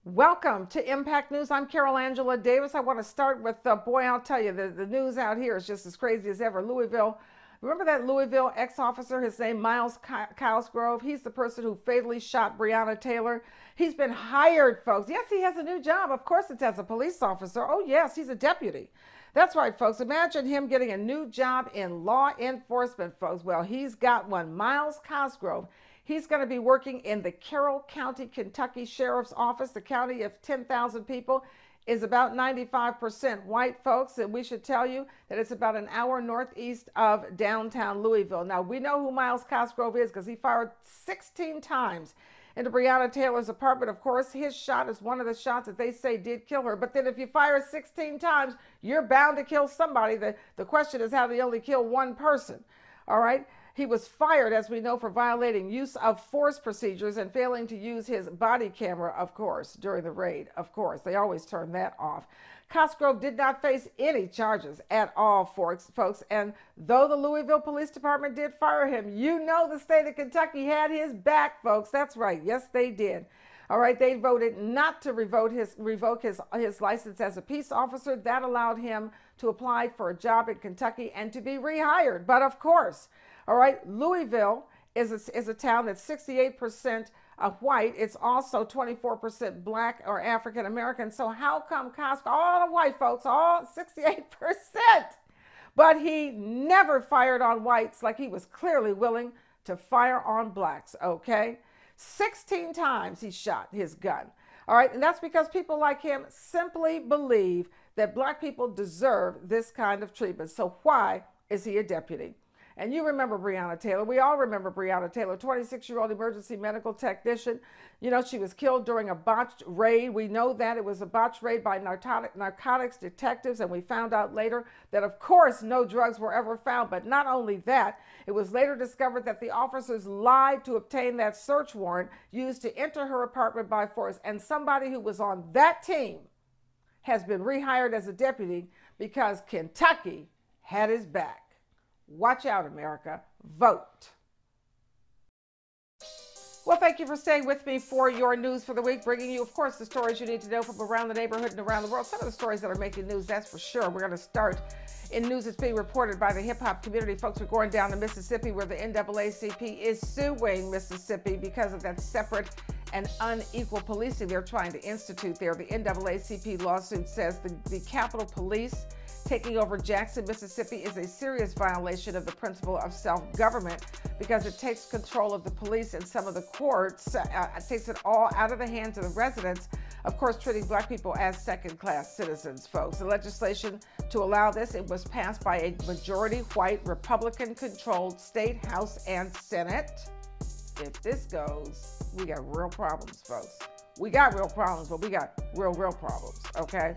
Welcome to Impact News. I'm Carol Angela Davis. I want to start with, boy, I'll tell you, the news out here is just as crazy as ever. Louisville, remember that Louisville ex-officer, his name Miles Cosgrove? He's the person who fatally shot Breonna Taylor. He's been hired, folks. Yes, he has a new job. Of course, it's as a police officer. Oh, yes, he's a deputy. That's right, folks. Imagine him getting a new job in law enforcement, folks. Well, he's got one. Miles Cosgrove. He's going to be working in the Carroll County, Kentucky Sheriff's Office. The county of 10,000 people is about 95% white, folks. And we should tell you that it's about an hour northeast of downtown Louisville. Now, we know who Miles Cosgrove is because he fired 16 times into Breonna Taylor's apartment. Of course, his shot is one of the shots that they say did kill her. But then if you fire 16 times, you're bound to kill somebody. The question is, how do you only kill one person? All right. He was fired, as we know, for violating use of force procedures and failing to use his body camera, of course, during the raid. Of course, they always turn that off. Cosgrove did not face any charges at all, folks. And though the Louisville Police Department did fire him, you know the state of Kentucky had his back, folks. That's right. Yes, they did. All right, they voted not to revoke his license as a peace officer. That allowed him to apply for a job in Kentucky and to be rehired. But of course, all right, Louisville is a town that's 68% white. It's also 24% black or African American. So how come Costco, all the white folks, all 68%, but he never fired on whites like he was clearly willing to fire on blacks, okay? 16 times he shot his gun. All right, and that's because people like him simply believe that black people deserve this kind of treatment. So why is he a deputy? And you remember Breonna Taylor. We all remember Breonna Taylor, 26-year-old emergency medical technician. You know, she was killed during a botched raid. We know that it was a botched raid by narcotics detectives, and we found out later that, of course, no drugs were ever found. But not only that, it was later discovered that the officers lied to obtain that search warrant used to enter her apartment by force. And somebody who was on that team has been rehired as a deputy because Kentucky had his back. Watch out, America. Vote. Well, thank you for staying with me for your news for the week, bringing you, of course, the stories you need to know from around the neighborhood and around the world. Some of the stories that are making news, that's for sure. We're going to start in news that's being reported by the hip-hop community. Folks are going down to Mississippi, where the NAACP is suing Mississippi because of that separate and unequal policing they're trying to institute there. The NAACP lawsuit says the Capitol Police taking over Jackson, Mississippi is a serious violation of the principle of self-government because it takes control of the police and some of the courts, takes it all out of the hands of the residents, of course, treating black people as second-class citizens, folks. The legislation to allow this, it was passed by a majority white Republican-controlled state House and Senate. If this goes, we got real problems, folks. We got real problems, but we got real problems, okay?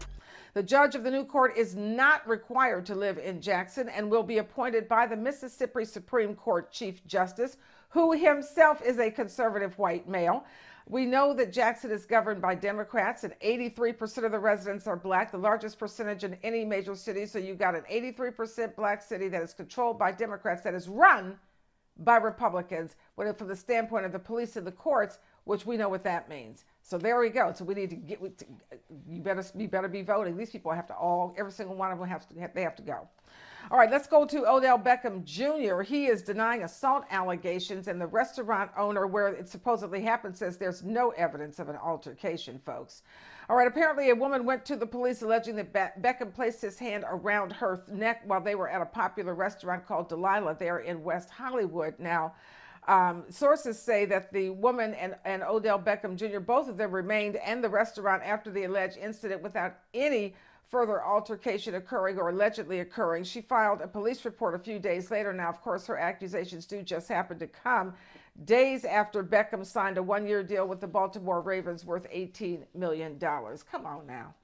The judge of the new court is not required to live in Jackson and will be appointed by the Mississippi Supreme Court Chief Justice, who himself is a conservative white male. We know that Jackson is governed by Democrats, and 83% of the residents are black, the largest percentage in any major city. So you've got an 83% black city that is controlled by Democrats, that is run by Republicans, from the standpoint of the police and the courts, which we know what that means. So there we go. So we need to get, you better be voting. These people have to every single one of them they have to go. All right, let's go to Odell Beckham Jr. He is denying assault allegations, and the restaurant owner where it supposedly happened says there's no evidence of an altercation, folks. All right, apparently a woman went to the police alleging that Beckham placed his hand around her neck while they were at a popular restaurant called Delilah there in West Hollywood. Now, sources say that the woman and Odell Beckham Jr., both of them remained in the restaurant after the alleged incident without any further altercation occurring or allegedly occurring. She filed a police report a few days later. Now, of course, her accusations do just happen to come days after Beckham signed a one-year deal with the Baltimore Ravens worth $18 million. Come on now.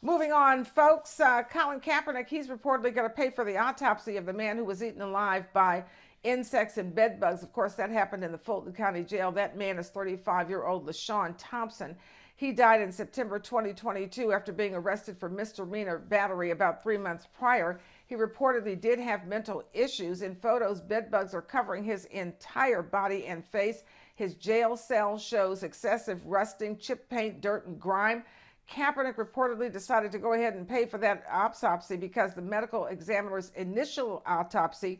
Moving on, folks, Colin Kaepernick, he's reportedly going to pay for the autopsy of the man who was eaten alive by insects and bed bugs. Of course, that happened in the Fulton County Jail. That man is 35-year-old LaShawn Thompson. He died in September 2022 after being arrested for misdemeanor battery about 3 months prior. He reportedly did have mental issues. In photos, bed bugs are covering his entire body and face. His jail cell shows excessive rusting, chip paint, dirt, and grime. Kaepernick reportedly decided to go ahead and pay for that autopsy because the medical examiner's initial autopsy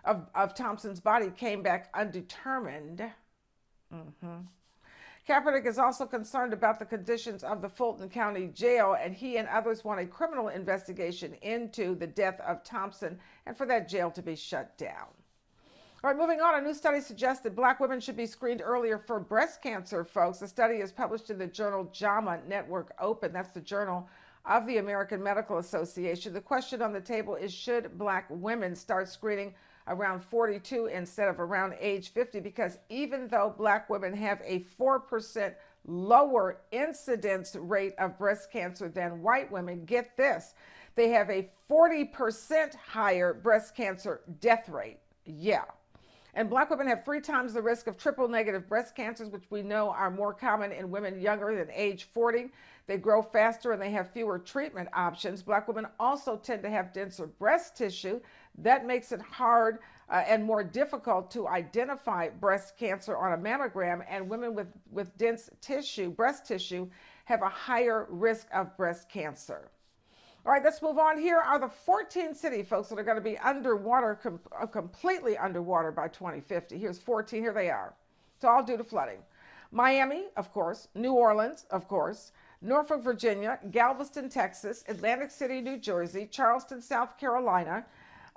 of Thompson's body came back undetermined. Kaepernick is also concerned about the conditions of the Fulton County Jail, and he and others want a criminal investigation into the death of Thompson and for that jail to be shut down. All right, moving on, a new study suggests that Black women should be screened earlier for breast cancer, folks. The study is published in the journal JAMA Network Open. That's the journal of the American Medical Association. The question on the table is, should Black women start screening around 42 instead of around age 50? Because even though Black women have a 4% lower incidence rate of breast cancer than white women, get this, they have a 40% higher breast cancer death rate. Yeah. And Black women have 3 times the risk of triple negative breast cancers, which we know are more common in women younger than age 40. They grow faster and they have fewer treatment options. Black women also tend to have denser breast tissue. That makes it hard and more difficult to identify breast cancer on a mammogram. And women with dense tissue, breast tissue, have a higher risk of breast cancer. All right, let's move on. Here are the 14 city folks that are going to be underwater, completely underwater by 2050. Here's 14. Here they are. It's all due to flooding. Miami, of course. New Orleans, of course. Norfolk, Virginia. Galveston, Texas. Atlantic City, New Jersey. Charleston, South Carolina.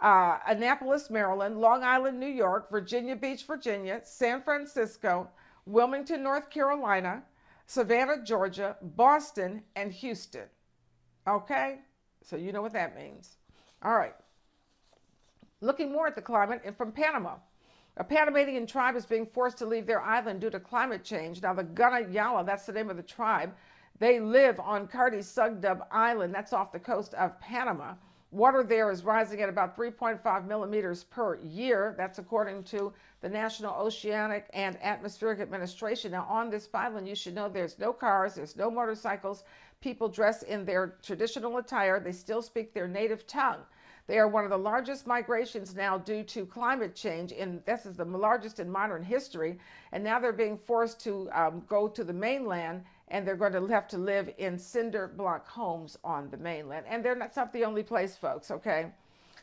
Annapolis, Maryland. Long Island, New York. Virginia Beach, Virginia. San Francisco. Wilmington, North Carolina. Savannah, Georgia. Boston, and Houston. Okay? So you know what that means. All right. Looking more at the climate, and from Panama. A Panamanian tribe is being forced to leave their island due to climate change. Now, the Guna Yala, that's the name of the tribe, they live on Cardi Sugdub Island. That's off the coast of Panama. Water there is rising at about 3.5 millimeters per year. That's according to the National Oceanic and Atmospheric Administration. Now, on this island, you should know there's no cars, there's no motorcycles. People dress in their traditional attire. They still speak their native tongue. They are one of the largest migrations now due to climate change. This is the largest in modern history. And now they're being forced to go to the mainland, and they're going to have to live in cinder block homes on the mainland. And that's not the only place, folks, okay?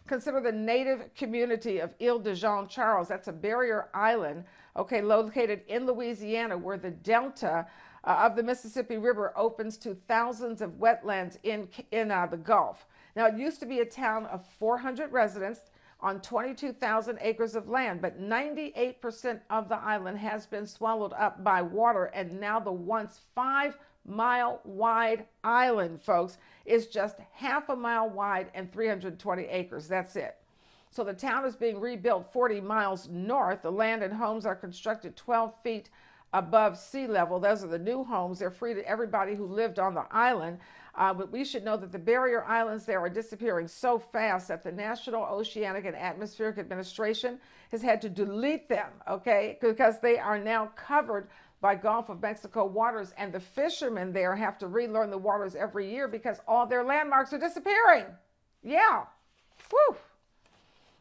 Consider the native community of Ile de Jean Charles. That's a barrier island, okay, located in Louisiana, where the delta of the Mississippi River opens to thousands of wetlands in the Gulf. Now, it used to be a town of 400 residents on 22,000 acres of land, but 98% of the island has been swallowed up by water, and now the once 5-mile wide island, folks, is just half a mile wide and 320 acres. That's it. So the town is being rebuilt 40 miles north. The land and homes are constructed 12 feet above sea level. Those are the new homes. They're free to everybody who lived on the island. But we should know that the barrier islands there are disappearing so fast that the National Oceanic and Atmospheric Administration has had to delete them, okay, because they are now covered by Gulf of Mexico waters, and the fishermen there have to relearn the waters every year because all their landmarks are disappearing. Yeah. Whew.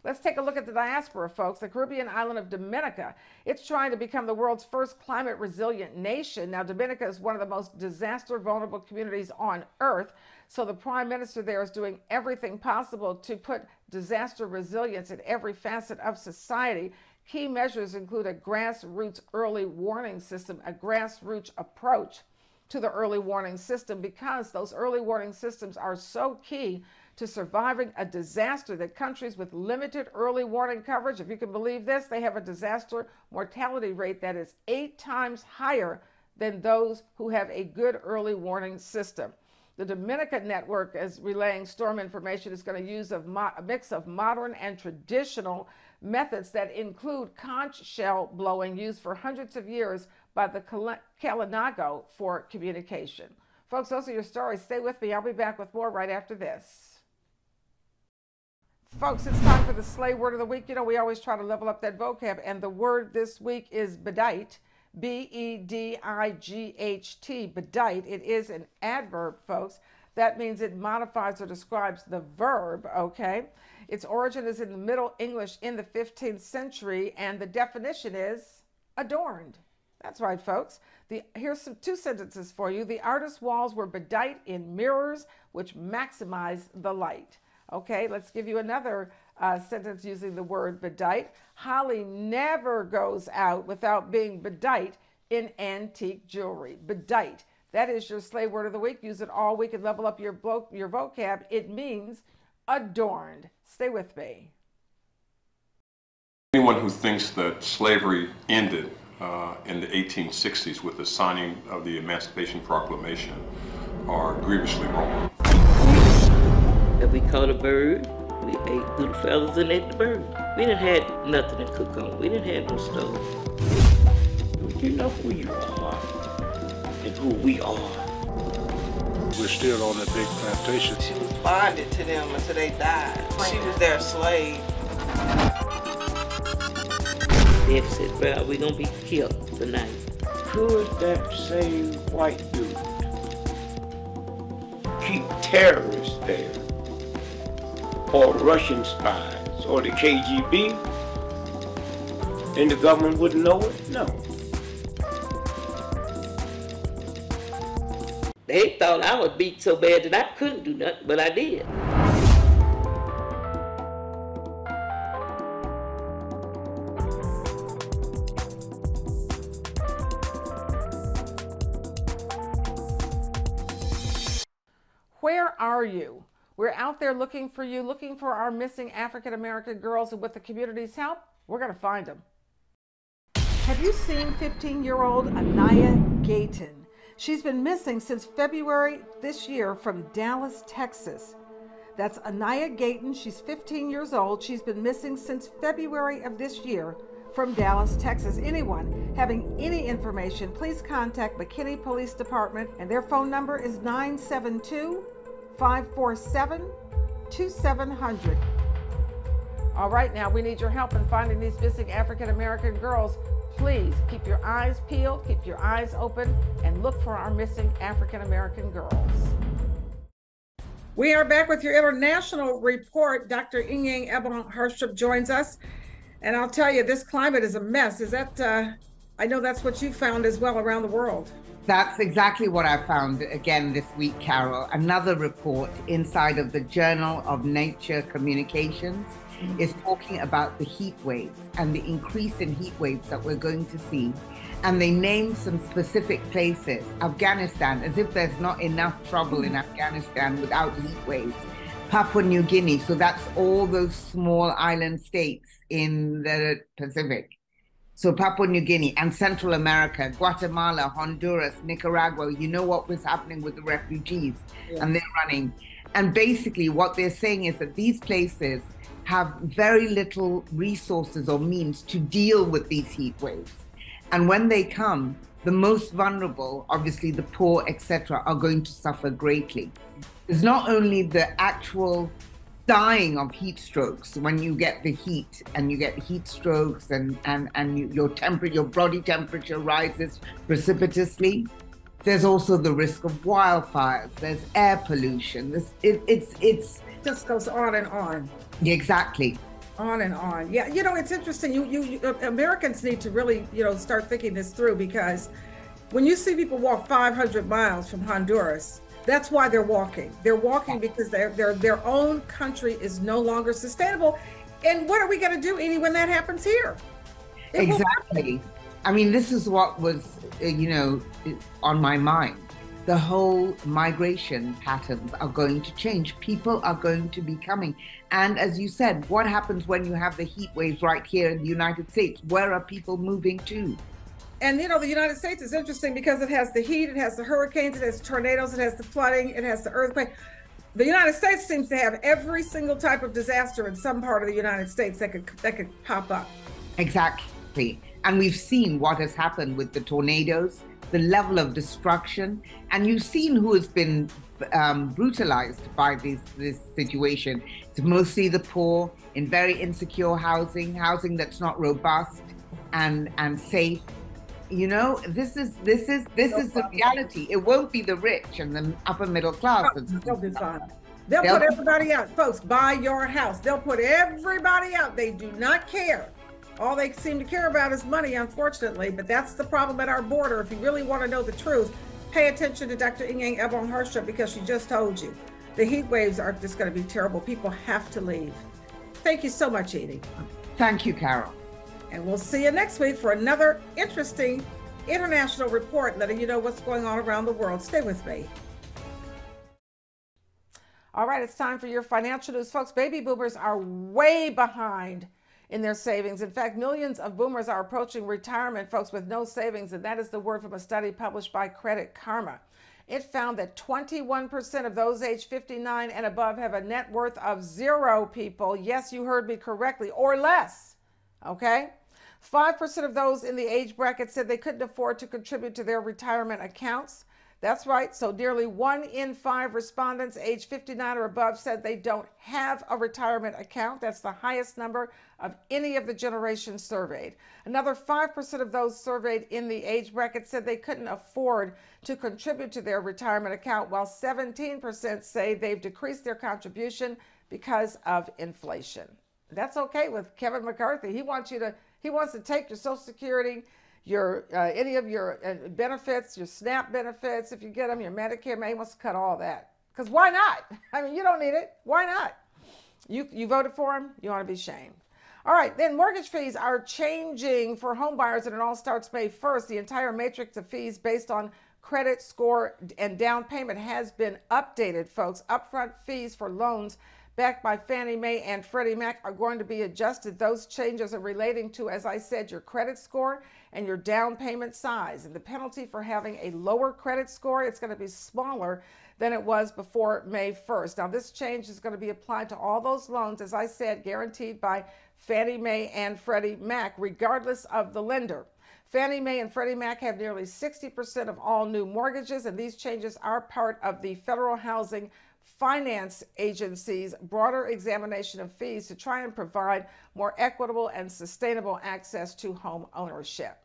Let's take a look at the diaspora, folks. The Caribbean island of Dominica. It's trying to become the world's first climate resilient nation. Now, Dominica is one of the most disaster vulnerable communities on earth. So the prime minister there is doing everything possible to put disaster resilience in every facet of society. Key measures include a grassroots early warning system, a grassroots approach to the early warning system, because those early warning systems are so key to surviving a disaster that countries with limited early warning coverage, if you can believe this, they have a disaster mortality rate that is 8 times higher than those who have a good early warning system. The Dominica network, as relaying storm information, is going to use a mix of modern and traditional methods that include conch shell blowing used for hundreds of years by the Kalinago for communication. Folks, those are your stories. Stay with me. I'll be back with more right after this. Folks, it's time for the Slay Word of the Week. You know, we always try to level up that vocab, and the word this week is bedight, B-E-D-I-G-H-T, bedight. It is an adverb, folks. That means it modifies or describes the verb, okay? Its origin is in the Middle English in the 15th century, and the definition is adorned. That's right, folks. Here's two sentences for you. The artist's walls were bedight in mirrors which maximize the light. Okay, let's give you another sentence using the word bedight. Holly never goes out without being bedight in antique jewelry. Bedight. That is your slave word of the week. Use it all week and level up your vocab. It means adorned. Stay with me. Anyone who thinks that slavery ended in the 1860s with the signing of the Emancipation Proclamation are grievously wrong. If we caught a bird, we ate through the feathers and ate the bird. We didn't have nothing to cook on. We didn't have no stove. You know who you are and who we are. We're still on that big plantation. She was bonded to them until they died. She was their slave. They said, well, we're going to be killed tonight. Could that same white dude keep terrorists there? Or Russian spies? Or the KGB? And the government wouldn't know it? No. They thought I was beat so bad that I couldn't do nothing, but I did. Where are you? We're out there looking for you, looking for our missing African American girls, and with the community's help, we're going to find them. Have you seen 15-year-old Anaya Gayton? She's been missing since February this year from Dallas, Texas. That's Anaya Gayton. She's 15 years old. She's been missing since February of this year from Dallas, Texas. Anyone having any information, please contact McKinney Police Department, and their phone number is 972-547-2700. All right, now we need your help in finding these missing African American girls. Please keep your eyes peeled, keep your eyes open, and look for our missing African American girls. We are back with your international report. Dr. Inyang Ebon-Harstrup joins us. And I'll tell you, this climate is a mess. Is that, I know that's what you found as well around the world. That's exactly what I found again this week, Carol. Another report inside of the Journal of Nature Communications is talking about the heat waves and the increase in heat waves that we're going to see. And they name some specific places. Afghanistan, as if there's not enough trouble in Afghanistan without heat waves. Papua New Guinea, so that's all those small island states in the Pacific. So Papua New Guinea and Central America, Guatemala, Honduras, Nicaragua, you know what was happening with the refugees, and they're running. And basically what they're saying is that these places have very little resources or means to deal with these heat waves. And when they come, the most vulnerable, obviously the poor, etc., are going to suffer greatly. It's not only the actual dying of heat strokes when you get the heat and you get heat strokes and your body temperature rises precipitously. There's also the risk of wildfires. There's air pollution. It just goes on and on. Exactly. On and on. Yeah, you know, it's interesting. You Americans need to really, start thinking this through, because when you see people walk 500 miles from Honduras, that's why they're walking. They're walking because their own country is no longer sustainable. And what are we going to do, Edie, when that happens here? Exactly. I mean, this is what was, on my mind. The whole migration patterns are going to change. People are going to be coming. And as you said, what happens when you have the heat waves right here in the United States? Where are people moving to? And the United States is interesting because it has the heat, it has the hurricanes, it has tornadoes, it has the flooding, it has the earthquake. The United States seems to have every single type of disaster in some part of the United States that could pop up. Exactly. And we've seen what has happened with the tornadoes, the level of destruction, and you've seen who has been brutalized by this situation. It's mostly the poor in very insecure housing that's not robust and safe. This is the reality. It won't be the rich and the upper middle class. They'll be fine. They'll put everybody out. Folks, buy your house. They'll put everybody out. They do not care All they seem to care about is money, unfortunately, but that's the problem at our border. If you really want to know the truth, pay attention to Dr. Inyang Ebon Harsha, because she just told you. The heat waves are just going to be terrible. People have to leave. Thank you so much, Edie. Thank you, Carol. And we'll see you next week for another interesting international report, letting you know what's going on around the world. Stay with me. All right, it's time for your financial news. Folks, baby boomers are way behind in their savings. In fact, millions of boomers are approaching retirement, folks, with no savings, and that is the word from a study published by Credit Karma. It found that 21% of those age 59 and above have a net worth of zero, people. Yes, you heard me correctly, or less, okay? 5% of those in the age bracket said they couldn't afford to contribute to their retirement accounts. That's right. So nearly 1 in 5 respondents age 59 or above said they don't have a retirement account. That's the highest number of any of the generations surveyed. Another 5% of those surveyed in the age bracket said they couldn't afford to contribute to their retirement account, while 17% say they've decreased their contribution because of inflation. That's okay with Kevin McCarthy. He wants to take your Social Security, your any of your benefits, your SNAP benefits, if you get them, your Medicare. He wants to cut all that. Because why not? I mean, you don't need it. Why not? You voted for him. You want to be shamed. All right, then mortgage fees are changing for home buyers, and it all starts May 1st. The entire matrix of fees based on credit score and down payment has been updated, folks. Upfront fees for loans backed by Fannie Mae and Freddie Mac are going to be adjusted. Those changes are relating to, as I said, your credit score and your down payment size. And the penalty for having a lower credit score, it's going to be smaller than it was before May 1st. Now, this change is going to be applied to all those loans, as I said, guaranteed by Fannie Mae and Freddie Mac, regardless of the lender. Fannie Mae and Freddie Mac have nearly 60% of all new mortgages, and these changes are part of the Federal Housing Finance Agency's broader examination of fees to try and provide more equitable and sustainable access to home ownership.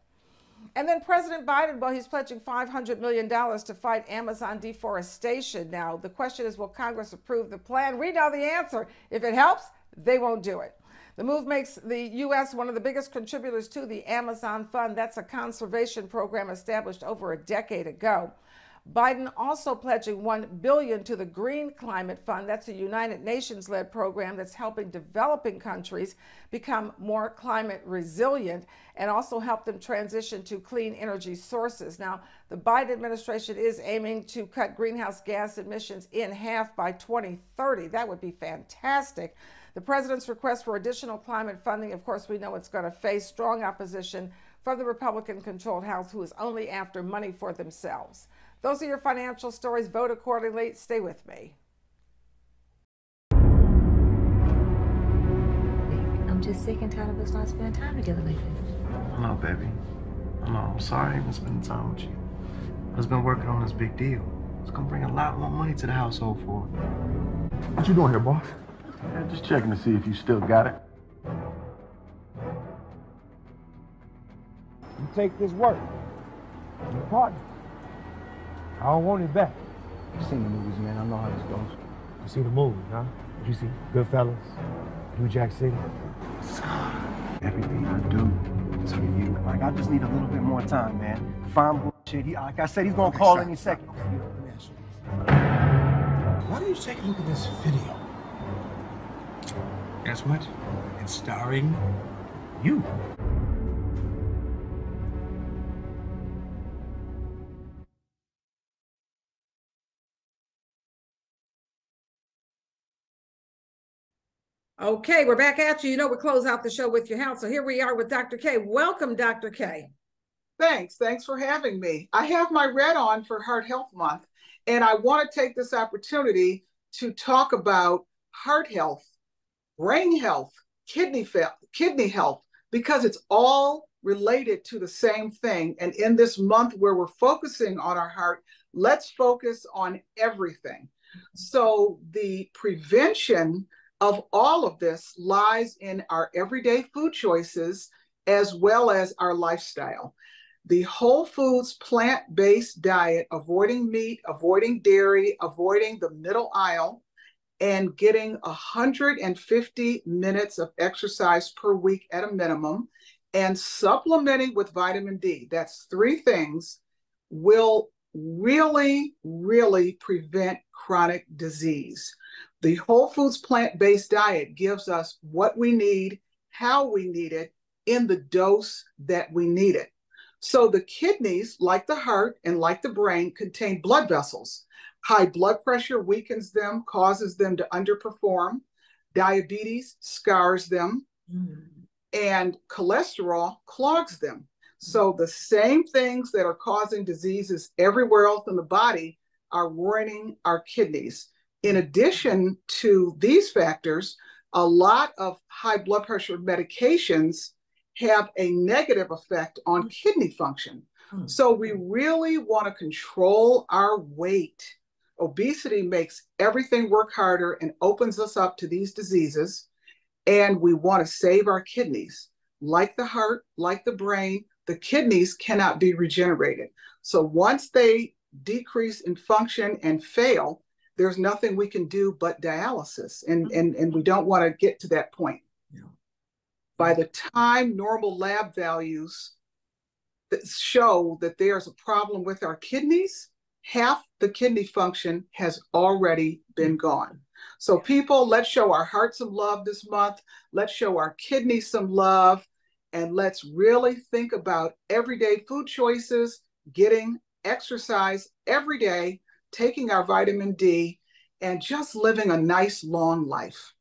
And then President Biden, well, he's pledging $500 million to fight Amazon deforestation. Now, the question is, will Congress approve the plan? We know the answer. If it helps, they won't do it. The move makes the U.S. one of the biggest contributors to the Amazon Fund. That's a conservation program established over a decade ago. Biden also pledging $1 billion to the Green Climate Fund. That's a United Nations-led program that's helping developing countries become more climate resilient and also help them transition to clean energy sources. Now, the Biden administration is aiming to cut greenhouse gas emissions in half by 2030. That would be fantastic. The president's request for additional climate funding, of course, we know it's going to face strong opposition from the Republican-controlled House, who is only after money for themselves. Those are your financial stories. Vote accordingly. Stay with me. I'm just sick and tired of us not spending time together lately. I know, baby. I know. I'm sorry I ain't been spending time with you. I just been working on this big deal. It's gonna bring a lot more money to the household for it. What you doing here, boss? Yeah, just checking to see if you still got it. You take this work. You partner. I don't want it back. I've seen the movies, man. I know how this goes. You see the movie, huh? Did you see Goodfellas? New Jack City? Everything I do is for you. Like, I just need a little bit more time, man. Fine bullshit. Like I said, he's gonna call any second. Why don't you take a look at this video? Guess what? It's starring you. Okay, we're back at you. You know, we close out the show with your health. So here we are with Dr. K. Welcome, Dr. K. Thanks for having me. I have my red on for Heart Health Month, and I want to take this opportunity to talk about heart health, brain health, kidney health, because it's all related to the same thing. And in this month where we're focusing on our heart, let's focus on everything. So the prevention of all of this lies in our everyday food choices as well as our lifestyle. The whole foods, plant-based diet, avoiding meat, avoiding dairy, avoiding the middle aisle, and getting 150 minutes of exercise per week at a minimum, and supplementing with vitamin D. That's 3 things will really, really prevent chronic disease. The whole foods plant-based diet gives us what we need, how we need it, in the dose that we need it. So the kidneys, like the heart and like the brain, contain blood vessels. High blood pressure weakens them, causes them to underperform. Diabetes scars them, and cholesterol clogs them. So the same things that are causing diseases everywhere else in the body are ruining our kidneys. In addition to these factors, a lot of high blood pressure medications have a negative effect on kidney function. So we really want to control our weight. Obesity makes everything work harder and opens us up to these diseases. And we want to save our kidneys. Like the heart, like the brain, the kidneys cannot be regenerated. So once they decrease in function and fail, there's nothing we can do but dialysis. And we don't want to get to that point. By the time normal lab values that show that there's a problem with our kidneys, half the kidney function has already been gone. So people, let's show our heart some love this month. Let's show our kidneys some love. And let's really think about everyday food choices, getting exercise every day, taking our vitamin D, and just living a nice, long life.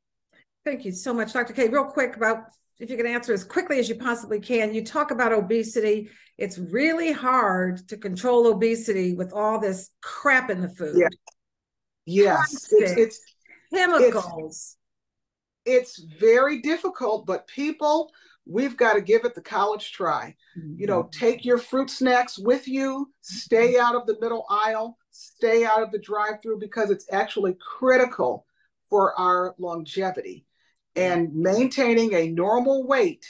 Thank you so much, Dr. K. Real quick, about if you can answer as quickly as you possibly can. You talk about obesity. It's really hard to control obesity with all this crap in the food. Yeah. Yes, it's chemicals. It's very difficult, but people, we've got to give it the college try. You know, take your fruit snacks with you, stay out of the middle aisle, stay out of the drive-through, because it's actually critical for our longevity and maintaining a normal weight.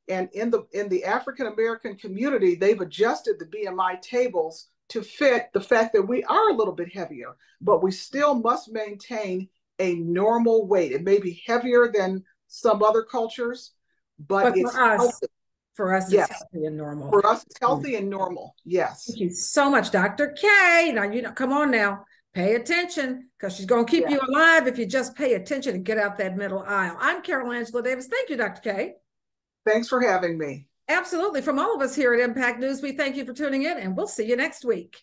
And in the African American community, they've adjusted the BMI tables to fit the fact that we are a little bit heavier, but we still must maintain a normal weight. It may be heavier than some other cultures, but it's healthy. For us, it's healthy and normal. For us, it's healthy and normal. Yes. Thank you so much, Dr. K. Now, come on now. Pay attention, because she's going to keep you alive if you just pay attention and get out that middle aisle. I'm Carol Angela Davis. Thank you, Dr. K. Thanks for having me. Absolutely. From all of us here at Impact News, we thank you for tuning in, and we'll see you next week.